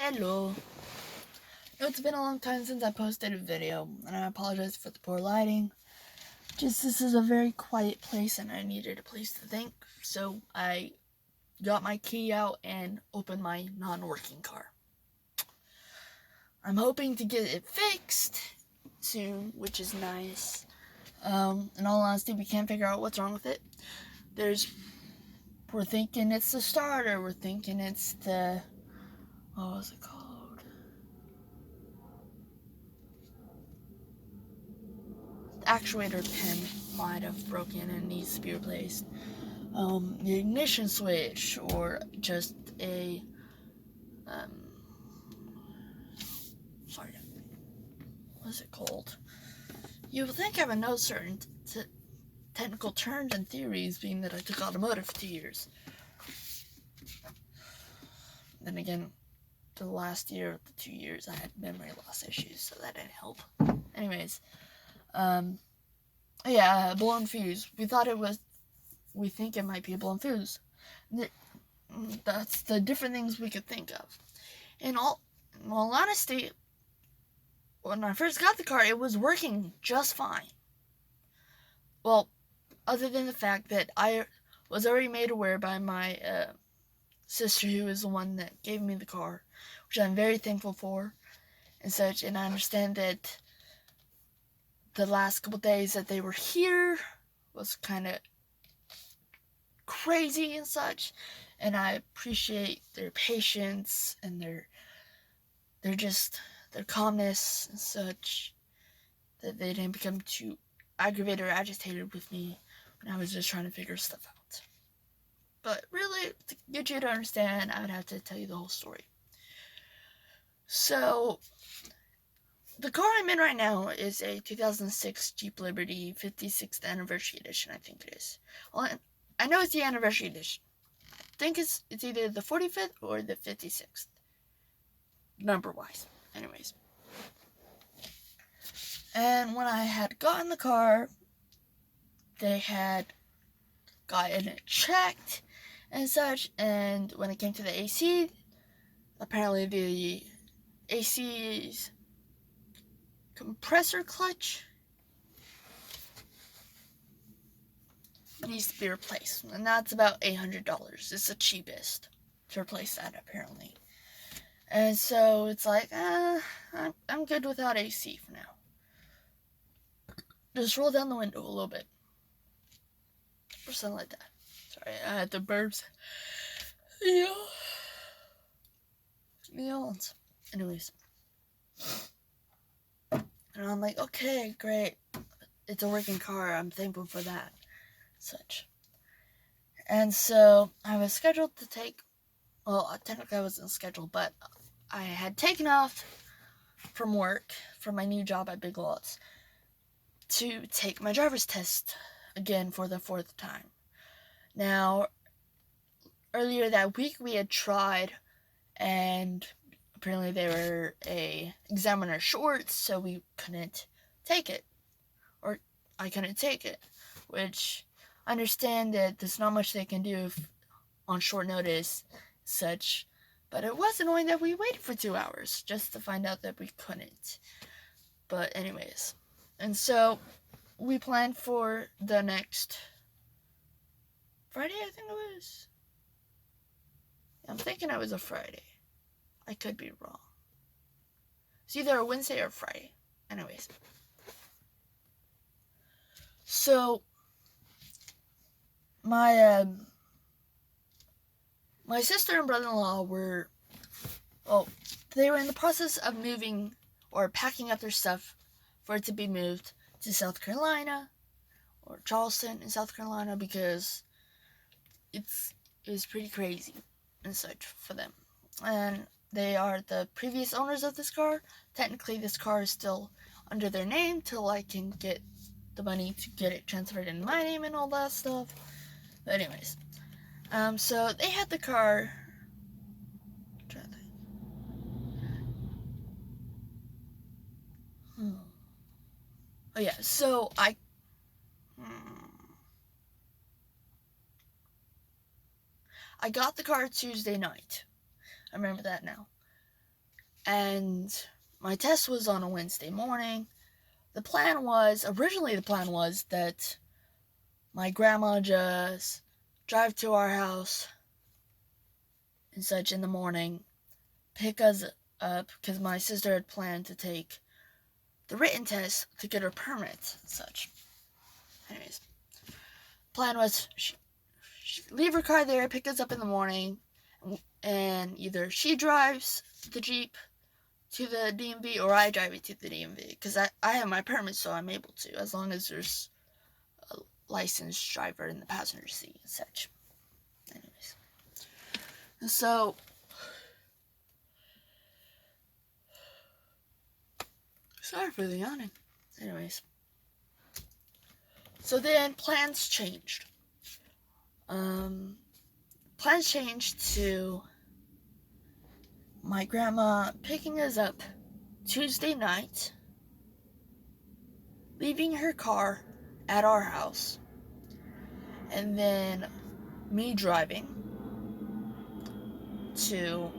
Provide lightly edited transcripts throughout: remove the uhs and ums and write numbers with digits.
Hello. It's been a long time since I posted a video, and I apologize for the poor lighting. Just this is a very quiet place, and I needed a place to think, so I got my key out and opened my non-working car. I'm hoping to get it fixed soon, which is nice. In all honesty, we can't figure out what's wrong with it. We're thinking it's the starter, we're thinking it's the, what was it called? The actuator pin might have broken and needs to be replaced. The ignition switch, or just a, what is it called? You would think I would know certain technical terms and theories, being that I took automotive for 2 years. Then again, the last year of the 2 years, I had memory loss issues, so that didn't help. Anyways, yeah, blown fuse. We think it might be a blown fuse. That's the different things we could think of. In all honesty, when I first got the car, it was working just fine. Well, other than the fact that I was already made aware by my sister, who is the one that gave me the car, which I'm very thankful for and such, and I understand that the last couple days that they were here was kind of crazy and such, and I appreciate their patience and their calmness and such, that they didn't become too aggravated or agitated with me when I was just trying to figure stuff out. But really, to get you to understand, I would have to tell you the whole story. So, the car I'm in right now is a 2006 Jeep Liberty 56th Anniversary Edition, I think it is. Well, I know it's the Anniversary Edition. I think it's either the 45th or the 56th, number-wise. Anyways. And when I had gotten the car, they had gotten it checked and such, and when it came to the AC, apparently the AC's compressor clutch needs to be replaced, and that's about $800. It's the cheapest to replace that, apparently. And so it's like, I'm good without AC for now. Just roll down the window a little bit, or something like that. Sorry, I had the burps. Yawns. Anyways. And I'm like, okay, great. It's a working car. I'm thankful for that. Such. And so I was scheduled to take, well, technically I wasn't scheduled, but I had taken off from work for my new job at Big Lots to take my driver's test again for the 4th time. Now, earlier that week we had tried, and apparently they were a examiner short, so we couldn't take it, or I couldn't take it, which I understand that there's not much they can do on short notice, such, but it was annoying that we waited for 2 hours just to find out that we couldn't. But anyways, and so we planned for the next Friday, I think it was. I'm thinking it was a Friday. I could be wrong. It's either a Wednesday or a Friday. Anyways. So, my sister and brother-in-law they were in the process of moving or packing up their stuff for it to be moved to South Carolina or Charleston in South Carolina, because it was pretty crazy and such for them. And they are the previous owners of this car. Technically, this car is still under their name till I can get the money to get it transferred in my name and all that stuff. But anyways, so they had the car. Oh yeah, so I got the car Tuesday night. I remember that now. And my test was on a Wednesday morning. Originally the plan was that my grandma just drive to our house and such in the morning, pick us up, because my sister had planned to take the written test to get her permit and such. Anyways, plan was she leave her car there, pick us up in the morning, and either she drives the Jeep to the DMV or I drive it to the DMV, because I have my permit, so I'm able to, as long as there's a licensed driver in the passenger seat and such. Anyways, so sorry for the yawning. Anyways, so then plans changed. Plans changed to my grandma picking us up Tuesday night, leaving her car at our house, and then me driving to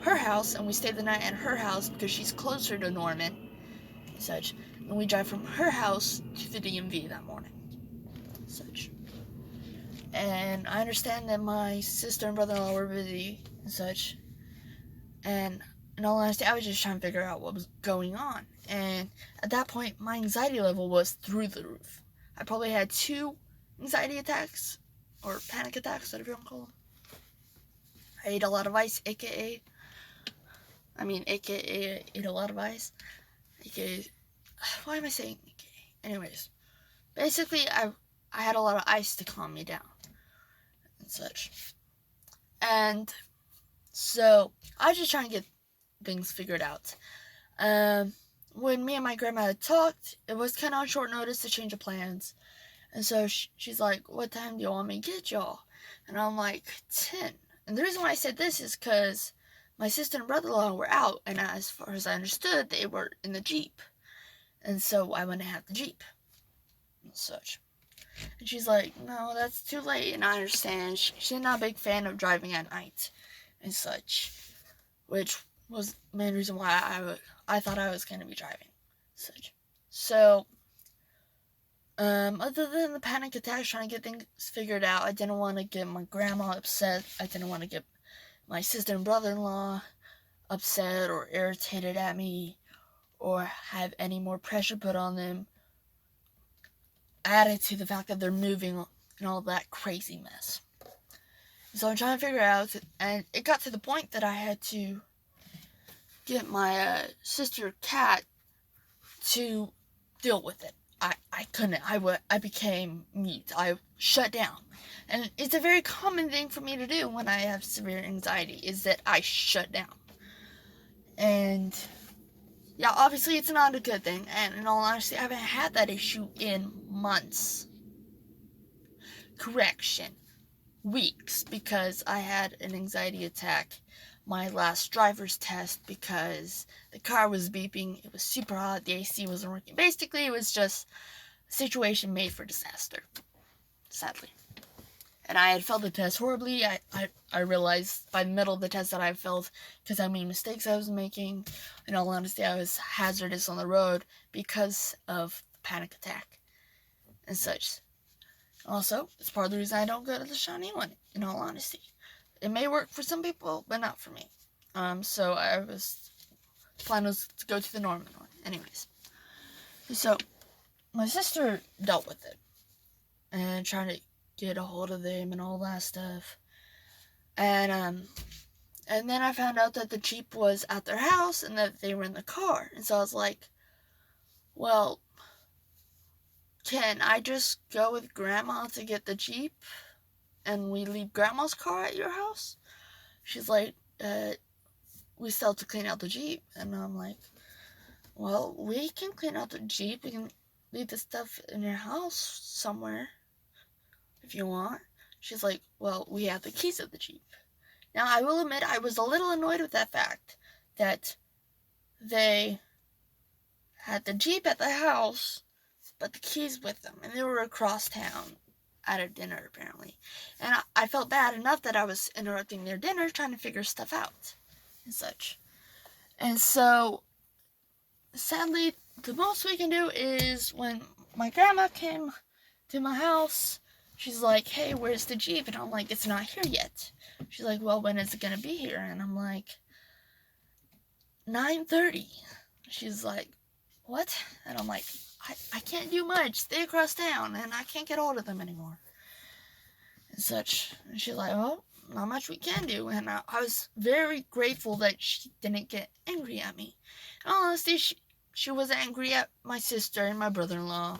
her house, and we stayed the night at her house because she's closer to Norman and such, and we drive from her house to the DMV that morning and such. And I understand that my sister and brother-in-law were busy and such, and in all honesty, I was just trying to figure out what was going on. And at that point, my anxiety level was through the roof. I probably had 2 anxiety attacks, or panic attacks, whatever you want to call them. I ate a lot of ice, aka ate a lot of ice, aka, why am I saying aka? Anyways, basically, I had a lot of ice to calm me down and such. And so, I was just trying to get things figured out. When me and my grandma had talked, it was kind of on short notice to change of plans. And so she's like, what time do you want me to get y'all? And I'm like, 10. And the reason why I said this is because my sister and brother-in-law were out, and as far as I understood, they were in the Jeep. And so I went to have the Jeep and such. And she's like, no, that's too late. And I understand. She's not a big fan of driving at night and such, which was the main reason why I thought I was going to be driving such. So, other than the panic attacks, trying to get things figured out, I didn't want to get my grandma upset. I didn't want to get my sister and brother-in-law upset or irritated at me or have any more pressure put on them, added to the fact that they're moving and all that crazy mess. So I'm trying to figure it out, and it got to the point that I had to get my sister Kat to deal with it. I couldn't. I became mute. I shut down. And it's a very common thing for me to do when I have severe anxiety, is that I shut down. And yeah, obviously it's not a good thing. And in all honesty, I haven't had that issue in months. Correction. Weeks, because I had an anxiety attack my last driver's test because the car was beeping, it was super hot, the AC wasn't working. Basically, it was just a situation made for disaster, sadly. And I had failed the test horribly. I realized by the middle of the test that I failed because how many mistakes I was making. In all honesty, I was hazardous on the road because of the panic attack and such. Also, it's part of the reason I don't go to the shiny one, in all honesty. It may work for some people, but not for me. So plan was to go to the Norman one. Anyways. So, my sister dealt with it. And trying to get a hold of them and all that stuff. And then I found out that the Jeep was at their house and that they were in the car. And so I was like, well, can I just go with Grandma to get the Jeep? And we leave Grandma's car at your house? She's like, we still have to clean out the Jeep. And I'm like, well, we can clean out the Jeep. We can leave the stuff in your house somewhere if you want. She's like, well, we have the keys of the Jeep. Now, I will admit I was a little annoyed with that fact that they had the Jeep at the house, but the keys with them. And they were across town at a dinner, apparently. And I felt bad enough that I was interrupting their dinner trying to figure stuff out and such. And so, sadly, the most we can do is when my grandma came to my house, she's like, hey, where's the Jeep? And I'm like, it's not here yet. She's like, well, when is it going to be here? And I'm like, 9:30. She's like, what? And I'm like, I can't do much. They across town, and I can't get hold of them anymore. And such. And she's like, well, not much we can do. And I was very grateful that she didn't get angry at me. In all honesty, she wasn't angry at my sister and my brother-in-law.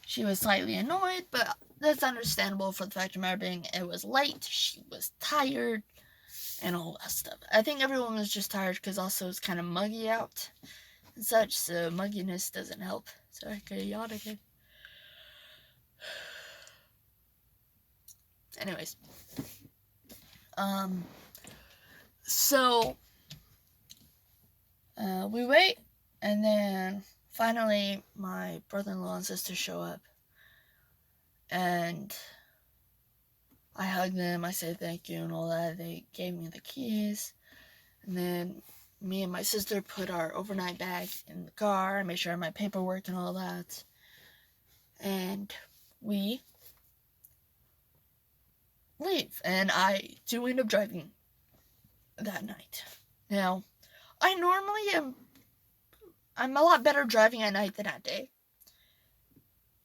She was slightly annoyed, but that's understandable for the fact of the matter being it was late, she was tired, and all that stuff. I think everyone was just tired because also it's kind of muggy out and such, so mugginess doesn't help. Sorry, I could have yawned again. Anyways. So, we wait, and then finally my brother-in-law and sister show up, and I hug them, I say thank you and all that. They gave me the keys, and then me and my sister put our overnight bag in the car, made sure I had my paperwork and all that, and we leave, and I do end up driving that night. Now, I normally I'm a lot better driving at night than at day,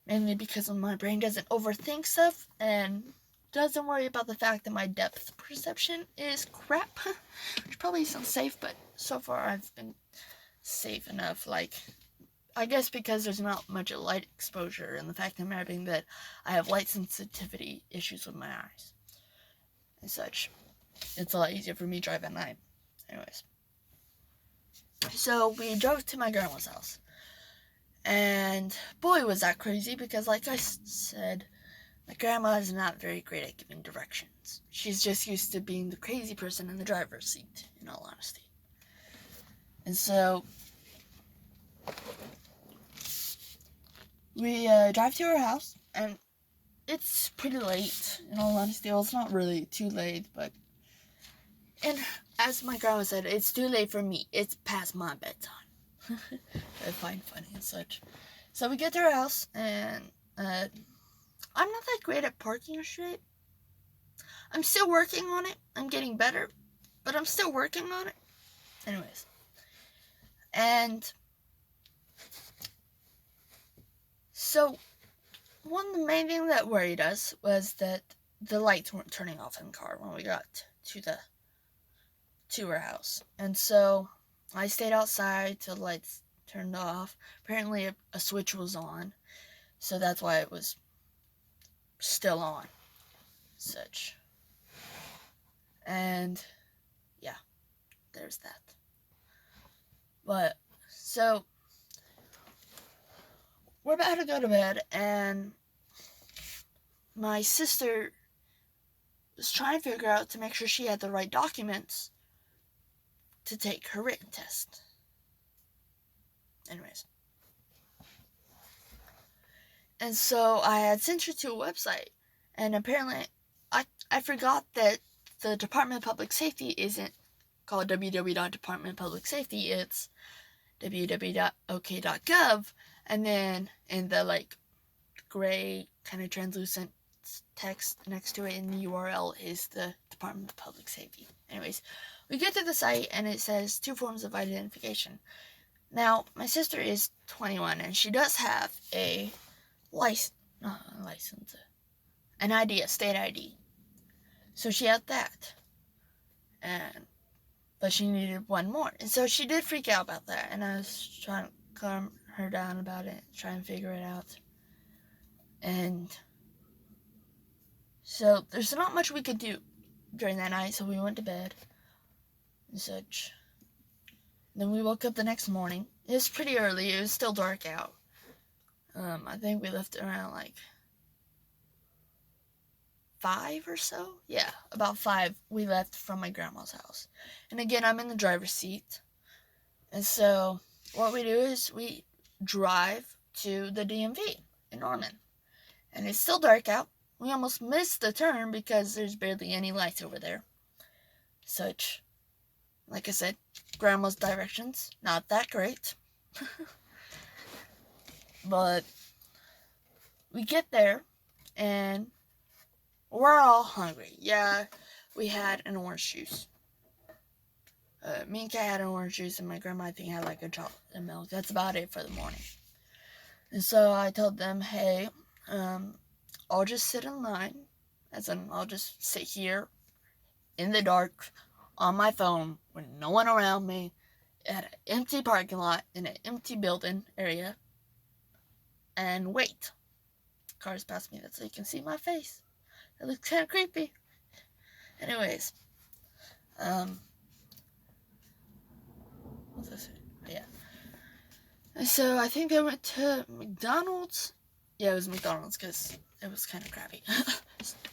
mainly because my brain doesn't overthink stuff and doesn't worry about the fact that my depth perception is crap, which probably sounds safe, but so far I've been safe enough. Like, I guess because there's not much light exposure, and the fact of the matter being that I have light sensitivity issues with my eyes and such, it's a lot easier for me to drive at night. Anyways, so we drove to my grandma's house, and boy was that crazy, because like I said, my grandma is not very great at giving directions. She's just used to being the crazy person in the driver's seat, in all honesty. And so we drive to her house, and it's pretty late, in all honesty. Well, it's not really too late, but... And as my grandma said, it's too late for me. It's past my bedtime. I find funny and such. So we get to her house, and I'm not that great at parking straight. I'm still working on it. I'm getting better, but I'm still working on it. Anyways. And so one of the main things that worried us was that the lights weren't turning off in the car when we got to her house. And so I stayed outside till the lights turned off. Apparently a switch was on, so that's why it was still on. Such. And yeah, there's that. But so we're about to go to bed, and my sister was trying to figure out to make sure she had the right documents to take her written test. Anyways. And so I had sent her to a website, and apparently I forgot that the Department of Public Safety isn't called www.departmentofpublicsafety, it's www.ok.gov, and then in the gray kind of translucent text next to it in the URL is the Department of Public Safety. Anyways, we get to the site, and it says 2 forms of identification. Now, my sister is 21, and she does have a an ID, a state ID. So she had that. But she needed one more. And so she did freak out about that, and I was trying to calm her down about it, try and figure it out. And so there's not much we could do during that night, so we went to bed and such. Then we woke up the next morning. It was pretty early. It was still dark out. I think we left around 5 or so. Yeah, about 5 we left from my grandma's house. And again, I'm in the driver's seat. And so what we do is we drive to the DMV in Norman. And it's still dark out. We almost missed the turn because there's barely any lights over there. Such. Like I said, grandma's directions, not that great. But we get there, and we're all hungry. Yeah, we had an orange juice. Me and Kay had an orange juice, and my grandma, I think, had like a chocolate and milk. That's about it for the morning. And so I told them, hey, I'll just sit in line, as in I'll just sit here in the dark on my phone with no one around me at an empty parking lot in an empty building area and wait. Cars pass me, that's so you can see my face. It looks kind of creepy. Anyways, what's this? Yeah. And so I think I went to McDonald's. Yeah, it was McDonald's because it was kind of crappy.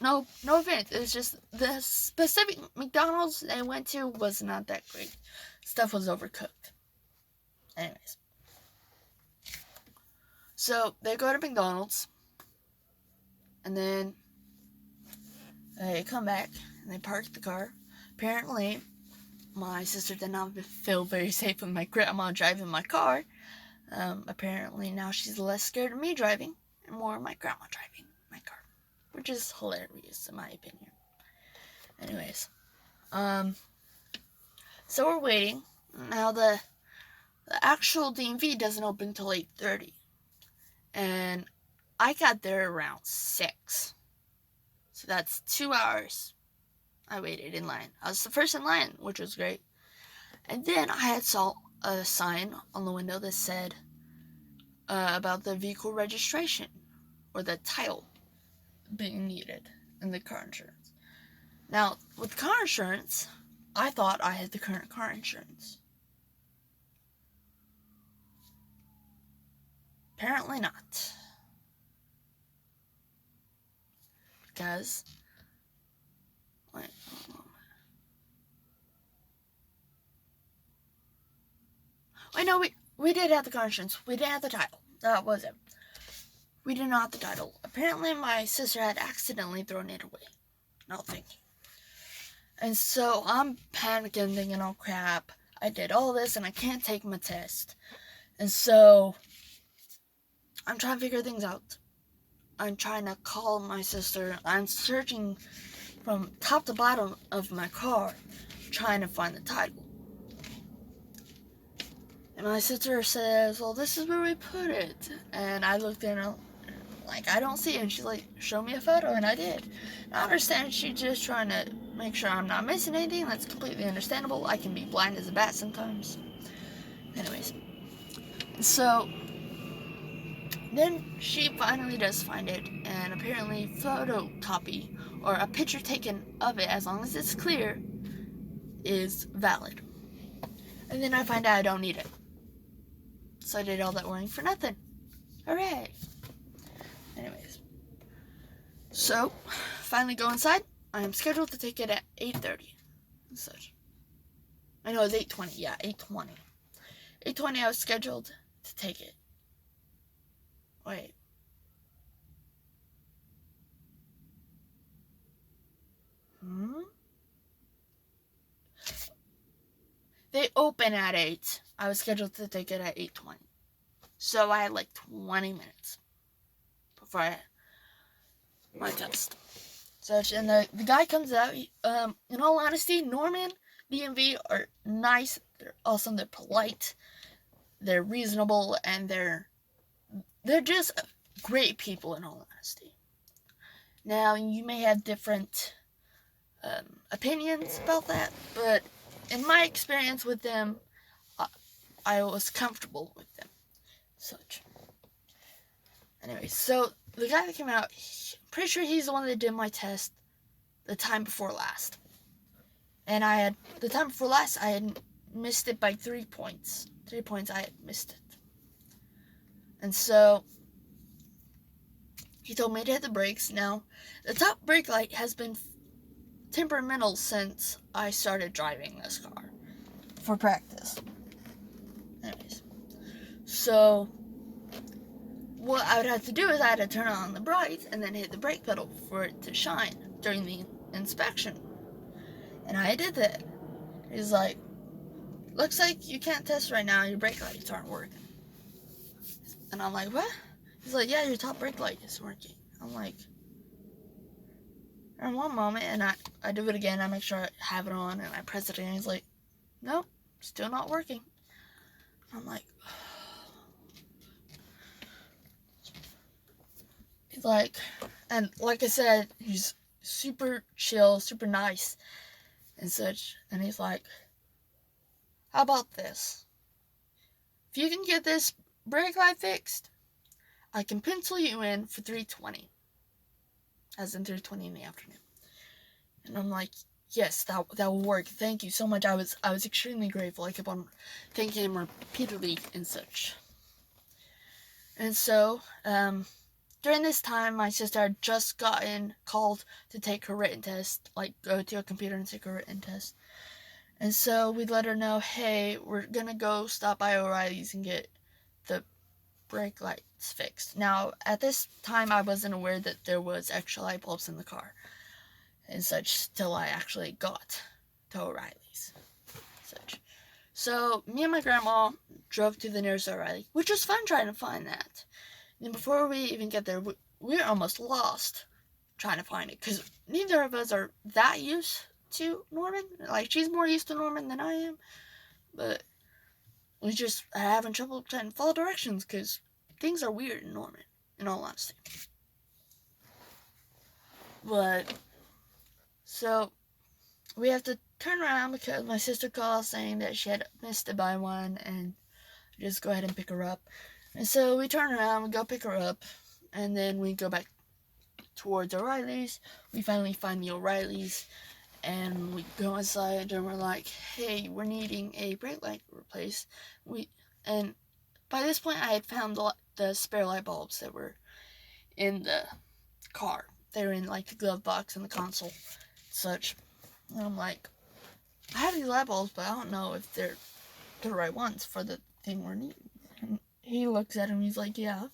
No offense. It was just the specific McDonald's they went to was not that great. Stuff was overcooked. Anyways. So they go to McDonald's. And then they come back and they park the car. Apparently, my sister did not feel very safe with my grandma driving my car. Apparently now she's less scared of me driving and more of my grandma driving my car, which is hilarious in my opinion. Anyways, so we're waiting. Now the actual DMV doesn't open until 8:30, and I got there around 6, so that's 2 hours. I waited in line. I was the first in line, which was great. And then I had saw a sign on the window that said about the vehicle registration or the title being needed in the car insurance. Now, with car insurance, I thought I had the current car insurance. Apparently not. Because, wait, no, we did have the car insurance. We didn't have the title. That was it. We did not have the title. Apparently, my sister had accidentally thrown it away. No thinking. And so I'm panicking, thinking, oh crap, I did all this and I can't take my test. And so I'm trying to figure things out. I'm trying to call my sister. I'm searching from top to bottom of my car, trying to find the title. And my sister says, well, this is where we put it. And I looked at her like, I don't see it. And she's like, show me a photo. And I did. And I understand she's just trying to make sure I'm not missing anything. That's completely understandable. I can be blind as a bat sometimes. Anyways. So then she finally does find it. And apparently photocopy or a picture taken of it, as long as it's clear, is valid. And then I find out I don't need it. So I did all that worrying for nothing. Hooray! Anyways. So, finally go inside. I am scheduled to take it at 8:30. And such. I know it's 8:20. Yeah, 8:20. 8:20 I was scheduled to take it. Wait. They open at 8. I was scheduled to take it at 8:20. So I had like 20 minutes before I had my test. So, and the guy comes out. In all honesty, Norman, DMV are nice. They're awesome. They're polite. They're reasonable. And they're just great people, in all honesty. Now, you may have different opinions about that, but in my experience with them, I was comfortable with them. Such. Anyway, so the guy that came out, pretty sure he's the one that did my test the time before last. And the time before last, I had missed it by 3 points. 3 points, I had missed it. And so he told me to hit the brakes. Now, the top brake light has been temperamental since I started driving this car for practice. Anyways, so what I would have to do is I had to turn on the bright and then hit the brake pedal for it to shine during the inspection. And I did that. He's like, looks like you can't test right now. Your brake lights aren't working. And I'm like, what? He's like, yeah, your top brake light is working. I'm like, in one moment, and I do it again. I make sure I have it on, and I press it, and he's like, nope, still not working. I'm like, he's like, and like I said, he's super chill, super nice, and such. And he's like, how about this? If you can get this brake light fixed, I can pencil you in for 3:20, as in 3:20 in the afternoon. And I'm like, yes, that will work. Thank you so much. I was extremely grateful. I kept on thanking him repeatedly and such. And so, during this time, my sister had just gotten called to take her written test, like go to a computer and take her written test. And so we let her know, hey, we're gonna go stop by O'Reilly's and get the brake lights fixed. Now, at this time, I wasn't aware that there was extra light bulbs in the car and such till I actually got to O'Reilly's. Such. So me and my grandma drove to the nearest O'Reilly, which was fun trying to find that. And before we even get there, we were almost lost trying to find it because neither of us are that used to Norman. Like, she's more used to Norman than I am, but we just are having trouble trying to follow directions because things are weird in Norman, in all honesty. But so we have to turn around because my sister called saying that she had missed to buy one and just go ahead and pick her up. And so we turn around, we go pick her up, and then we go back towards O'Reilly's. We finally find the O'Reilly's, and we go inside, and we're like, hey, we're needing a brake light replaced. And by this point, I had found the spare light bulbs that were in the car. They were in, like, the glove box and the console and such. And I'm like, I have these light bulbs, but I don't know if they're the right ones for the thing we're needing. And he looks at him, he's like, yeah.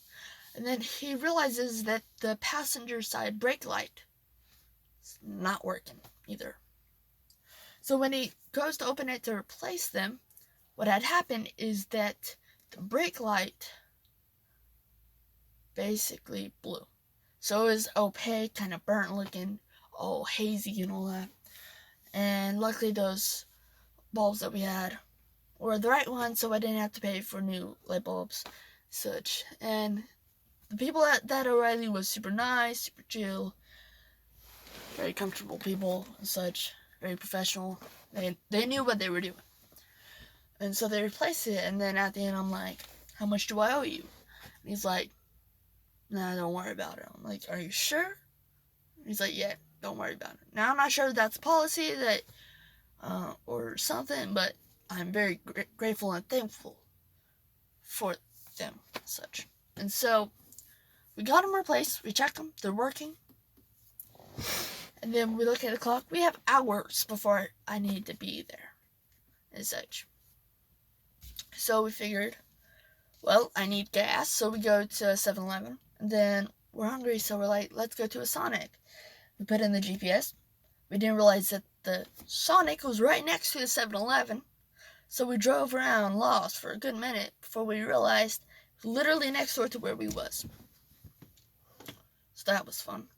And then he realizes that the passenger side brake light is not working either. So when he goes to open it to replace them, what had happened is that the brake light basically blew. So it was opaque, kind of burnt looking, all hazy and all that. And luckily those bulbs that we had were the right ones, so I didn't have to pay for new light bulbs, such. And the people at that O'Reilly was super nice, super chill, very comfortable people and such, very professional. They knew what they were doing. And so they replaced it, and then at the end I'm like, how much do I owe you? And he's like, nah, don't worry about it. I'm like, are you sure? He's like, yeah, don't worry about it. Now, I'm not sure if that's policy that, or something, but I'm very grateful and thankful for them, such. And so, we got them replaced, we checked them, they're working. And then we look at the clock, we have hours before I need to be there, and such. So we figured, well, I need gas, so we go to a 7-Eleven. And then we're hungry, so we're like, let's go to a Sonic. We put in the GPS. We didn't realize that the Sonic was right next to the 7-Eleven. So we drove around lost for a good minute before we realized it was literally next door to where we was. So that was fun.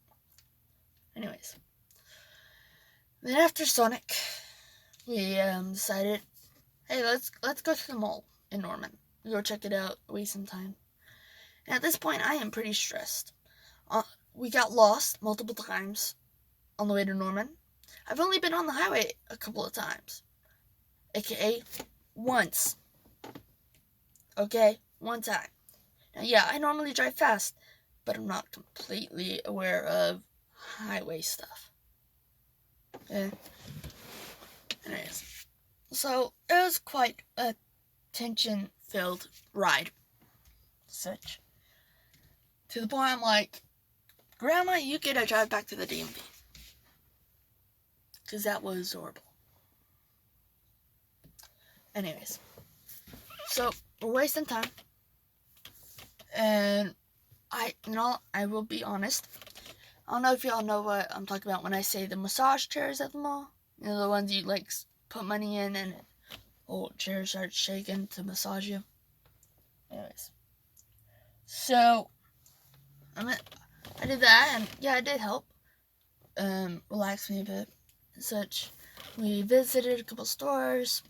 Anyways. Then after Sonic, we decided, hey, let's go to the mall in Norman. We go check it out, waste some time. And at this point, I am pretty stressed. We got lost multiple times on the way to Norman. I've only been on the highway a couple of times. AKA, once. Okay? One time. Now, yeah, I normally drive fast, but I'm not completely aware of highway stuff. Okay? Anyways. So, it was quite a tension-filled ride. Such. To the point I'm like, Grandma, you get to drive back to the DMV. Because that was horrible. Anyways. So, we're wasting time. And I will be honest. I don't know if y'all know what I'm talking about when I say the massage chairs at the mall. You know, the ones you, like, put money in and whole chair starts shaking to massage you. Anyways, so I did that, and yeah, it did help. Relax me a bit and such. We visited a couple stores.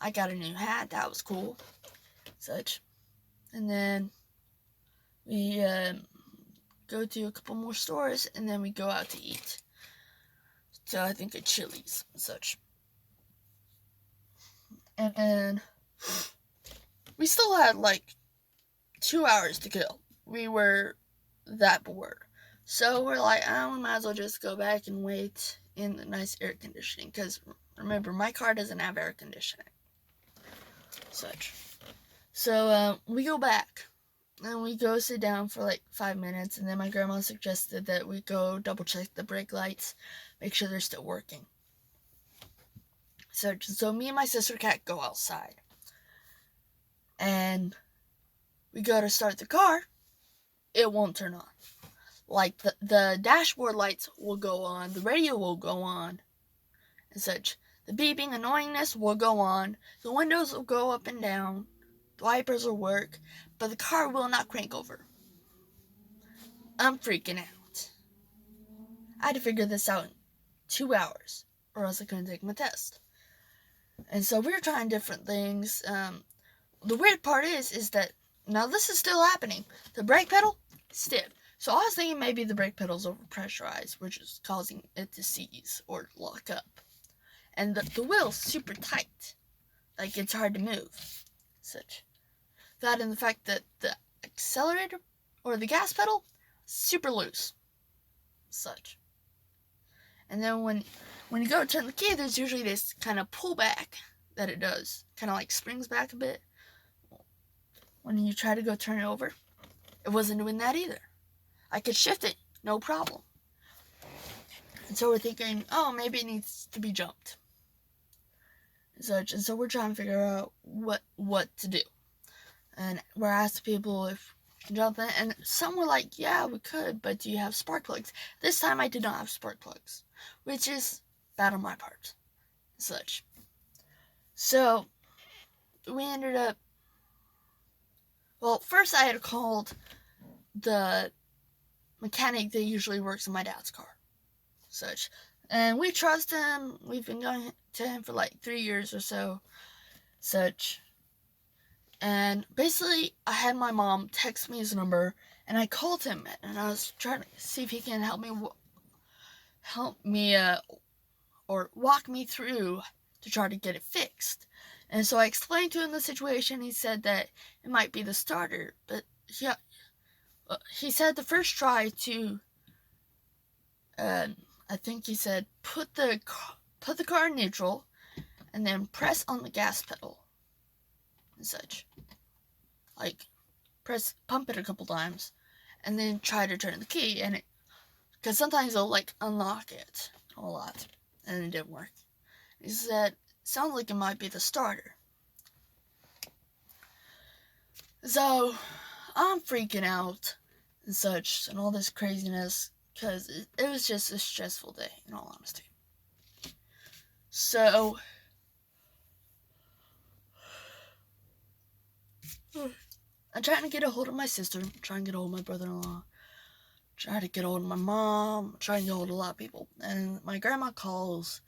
I got a new hat, that was cool. Such. And then we go to a couple more stores, and then we go out to eat. So I think at Chili's and such. And then we still had like 2 hours to kill. We were that bored. So we're like, we might as well just go back and wait in the nice air conditioning. Because remember, my car doesn't have air conditioning. Such. So we go back. And we go sit down for like 5 minutes. And then my grandma suggested that we go double check the brake lights. Make sure they're still working. So me and my sister cat go outside. And we go to start the car. It won't turn on. Like the dashboard lights will go on, the radio will go on, and such. The beeping annoyingness will go on, the windows will go up and down, the wipers will work, but the car will not crank over. I'm freaking out. I had to figure this out in 2 hours, or else I couldn't take my test. And so we were trying different things. The weird part is that, now this is still happening, the brake pedal, stiff. So I was thinking maybe the brake pedal's overpressurized, which is causing it to seize or lock up. And the wheel's super tight. Like, it's hard to move. Such. That and the fact that the accelerator or the gas pedal, super loose. Such. And then when you go to turn the key, there's usually this kind of pullback that it does. Kind of like springs back a bit. When you try to go turn it over, it wasn't doing that either. I could shift it, no problem. And so we're thinking, maybe it needs to be jumped. And so we're trying to figure out what to do. And we're asking people if we can jump it. And some were like, yeah, we could, but do you have spark plugs? This time I did not have spark plugs, which is bad on my part. Such. So we ended up, well, first I had called the mechanic that usually works in my dad's car. Such. And we trust him. We've been going to him for like 3 years or so. Such. And basically, I had my mom text me his number, and I called him, and I was trying to see if he can help me or walk me through to try to get it fixed. And so I explained to him the situation. He said that it might be the starter, but he said the first try to, I think he said, put the car in neutral, and then press on the gas pedal, and such. Like, pump it a couple times, and then try to turn the key, and because sometimes it'll, like, unlock it a lot, and it didn't work. He said, sounds like it might be the starter. So, I'm freaking out, and such, and all this craziness, because it was just a stressful day, in all honesty. So, I'm trying to get a hold of my sister, trying to get a hold of my brother-in-law, trying to get a hold of my mom, trying to get a hold of a lot of people. And my grandma calls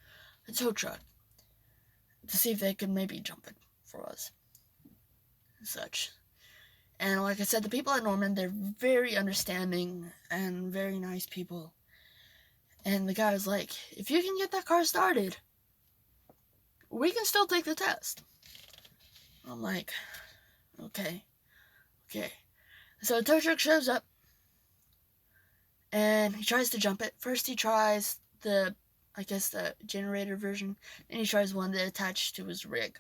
a tow truck to see if they could maybe jump it for us, and such. And like I said, the people at Norman, they're very understanding and very nice people. And the guy was like, if you can get that car started, we can still take the test. I'm like, okay. So the tow truck shows up, and he tries to jump it. First he tries the generator version, then he tries one that attached to his rig.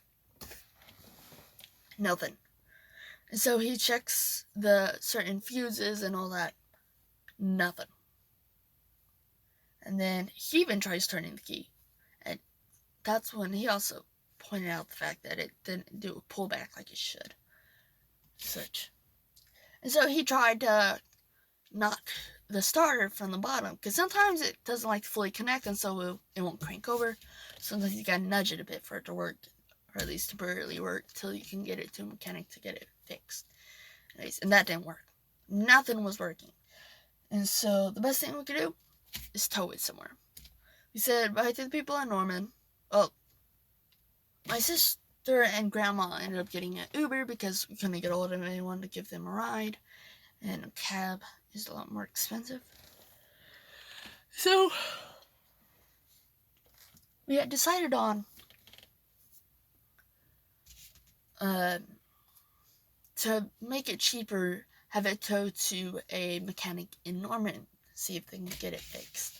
Nothing. And so he checks the certain fuses and all that. Nothing. And then he even tries turning the key. And that's when he also pointed out the fact that it didn't do a pullback like it should. Such. And so he tried to knock the starter from the bottom, because sometimes it doesn't like to fully connect, and so it won't crank over. Sometimes you gotta nudge it a bit for it to work, or at least temporarily work, till you can get it to a mechanic to get it fixed. Anyways, and that didn't work. Nothing was working. And so the best thing we could do is tow it somewhere. We said bye to the people in Norman. Well, my sister and grandma ended up getting an Uber because we couldn't get hold of anyone to give them a ride, and a cab is a lot more expensive. So we had decided on to make it cheaper, have it towed to a mechanic in Norman, see if they can get it fixed.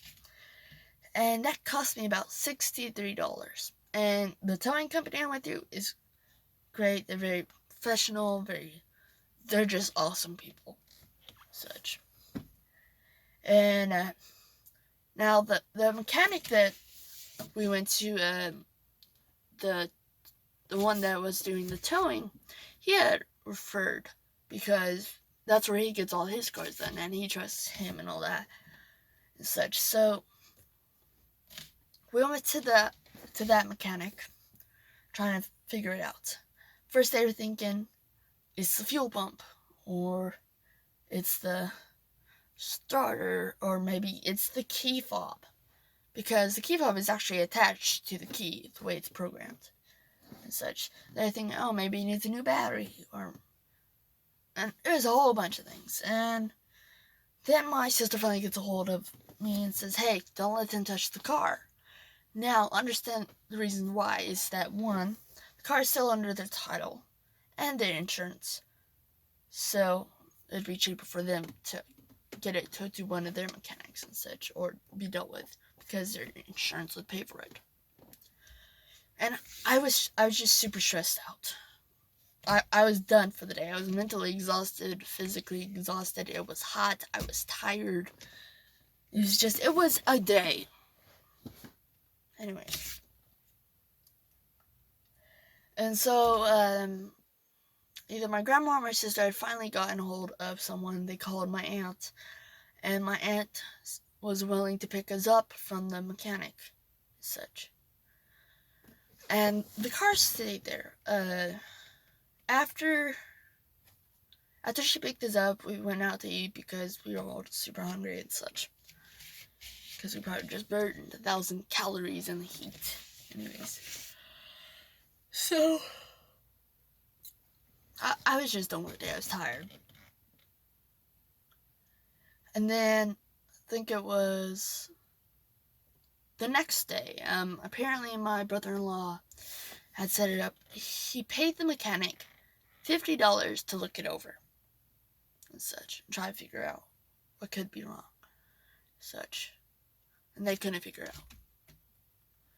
And that cost me about $63. And the towing company I went through is great. They're very professional, they're just awesome people. Such. And now the mechanic that we went to, the one that was doing the towing, he had referred, because that's where he gets all his cars done, and he trusts him and all that and such. So we went to that mechanic, trying to figure it out. First they were thinking it's the fuel pump, or it's the starter, or maybe it's the key fob, because the key fob is actually attached to the key, the way it's programmed and such. They're thinking, oh, maybe it needs a new battery, and there's a whole bunch of things. And then my sister finally gets a hold of me and says, hey, don't let them touch the car. Now, understand the reason why is that, one, the car is still under their title and their insurance, so it'd be cheaper for them to get it towed to one of their mechanics and such, or be dealt with, because their insurance would pay for it. And I was just super stressed out. I was done for the day. I was mentally exhausted, physically exhausted. It was hot. I was tired. It was a day. Anyway. And so, either my grandma or my sister had finally gotten a hold of someone. They called my aunt. And my aunt was willing to pick us up from the mechanic, such. And the car stayed there. After she picked us up, we went out to eat because we were all super hungry and such. Because we probably just burned 1,000 calories in the heat. Anyways. So, I was just done with the day. I was tired. And then, I think it was the next day. Apparently my brother-in-law had set it up. He paid the mechanic $50 to look it over and such, and try to figure out what could be wrong, such. And they couldn't figure it out.